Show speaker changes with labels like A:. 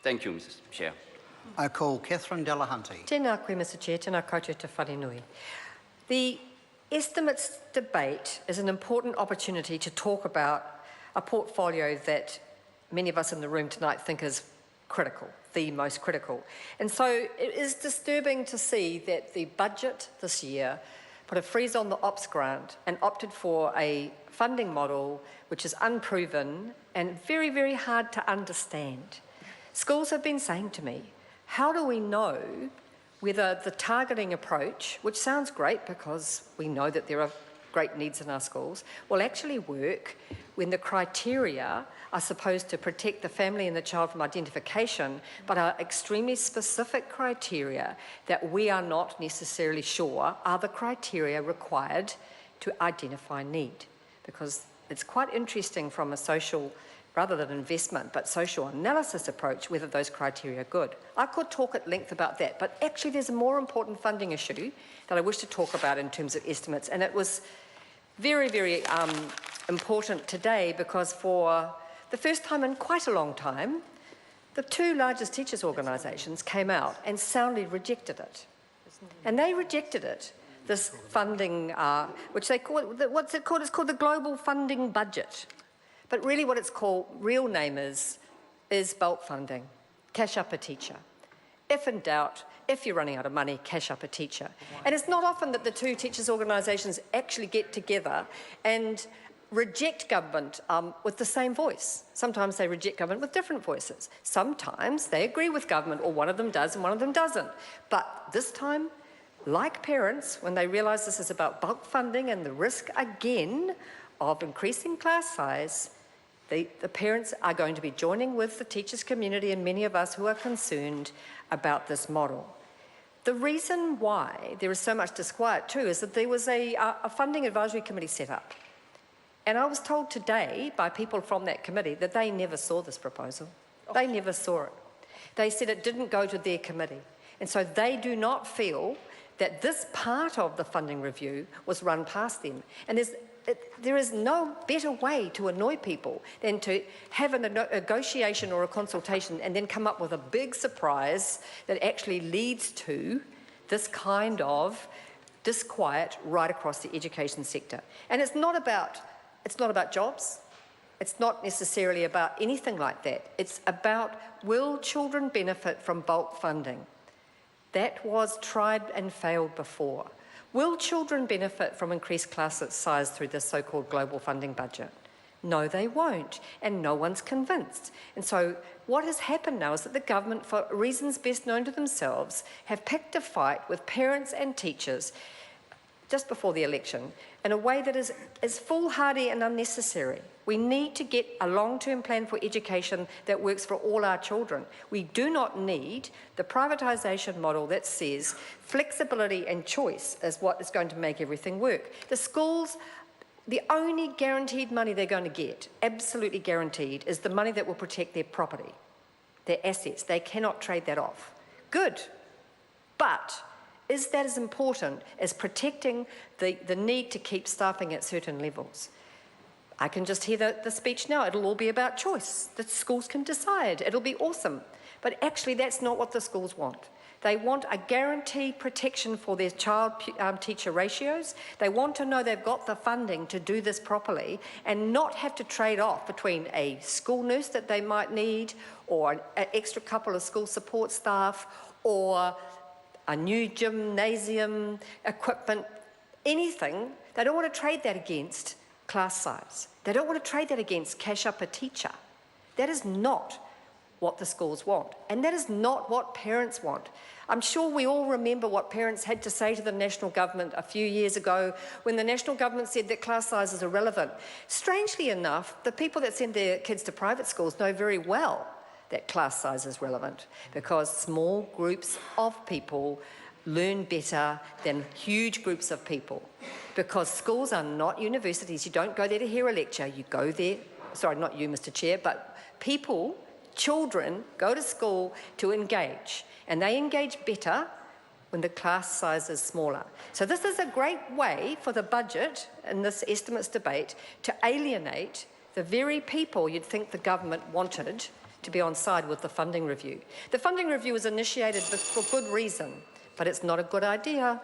A: Thank you, Mr. Chair.
B: I call Catherine Delahunty.
C: Tēnā koe, Mr. Chair, tēnā koutou te wharenui. The estimates debate is an important opportunity to talk about a portfolio that many of us in the room tonight think is critical, the most critical. And so it is disturbing to see that the budget this year put a freeze on the ops grant and opted for a funding model which is unproven and very, very hard to understand. Schools have been saying to me, how do we know whether the targeting approach, which sounds great because we know that there are great needs in our schools, will actually work when the criteria are supposed to protect the family and the child from identification, but are extremely specific criteria that we are not necessarily sure are the criteria required to identify need. Because it's quite interesting from a social, rather than investment, but social analysis approach, whether those criteria are good. I could talk at length about that, but actually there's a more important funding issue that I wish to talk about in terms of estimates, and it was very, very important today because for the first time in quite a long time, the two largest teachers' organisations came out and soundly rejected it. And they rejected it, this funding, which they call, what's it called? It's called the Global Funding Budget. But really what its real name is bulk funding, cash up a teacher. If in doubt, if you're running out of money, cash up a teacher. And it's not often that the two teachers' organisations actually get together and reject government with the same voice. Sometimes they reject government with different voices. Sometimes they agree with government, or one of them does and one of them doesn't. But this time, like parents, when they realise this is about bulk funding and the risk again of increasing class size, the parents are going to be joining with the teachers' community and many of us who are concerned about this model. The reason why there is so much disquiet too is that there was a funding advisory committee set up. And I was told today by people from that committee that they never saw this proposal. They never saw it. They said it didn't go to their committee. And so they do not feel that this part of the funding review was run past them. And there is no better way to annoy people than to have a negotiation or a consultation and then come up with a big surprise that actually leads to this kind of disquiet right across the education sector. And it's not about jobs. It's not necessarily about anything like that. It's about, will children benefit from bulk funding? That was tried and failed before. Will children benefit from increased class size through this so-called global funding budget? No, they won't, and no one's convinced. And so what has happened now is that the government, for reasons best known to themselves, have picked a fight with parents and teachers just before the election in a way that is foolhardy and unnecessary. We need to get a long-term plan for education that works for all our children. We do not need the privatisation model that says flexibility and choice is what is going to make everything work. The schools, the only guaranteed money they're going to get, absolutely guaranteed, is the money that will protect their property, their assets. They cannot trade that off. Good, but is that as important as protecting the need to keep staffing at certain levels? I can just hear the speech now. It'll all be about choice. The schools can decide. It'll be awesome. But actually, that's not what the schools want. They want a guaranteed protection for their child-teacher ratios. They want to know they've got the funding to do this properly and not have to trade off between a school nurse that they might need or an extra couple of school support staff or a new gymnasium, equipment, anything. They don't want to trade that against class size. They don't want to trade that against cash up a teacher. That is not what the schools want, and that is not what parents want. I'm sure we all remember what parents had to say to the national government a few years ago when the national government said that class sizes are relevant. Strangely enough, the people that send their kids to private schools know very well that class size is relevant because small groups of people learn better than huge groups of people. Because schools are not universities. You don't go there to hear a lecture. You go there, sorry, not you, Mr. Chair, but people, children, go to school to engage. And they engage better when the class size is smaller. So this is a great way for the budget in this estimates debate to alienate the very people you'd think the government wanted to be on side with the funding review. The funding review was initiated for good reason, but it's not a good idea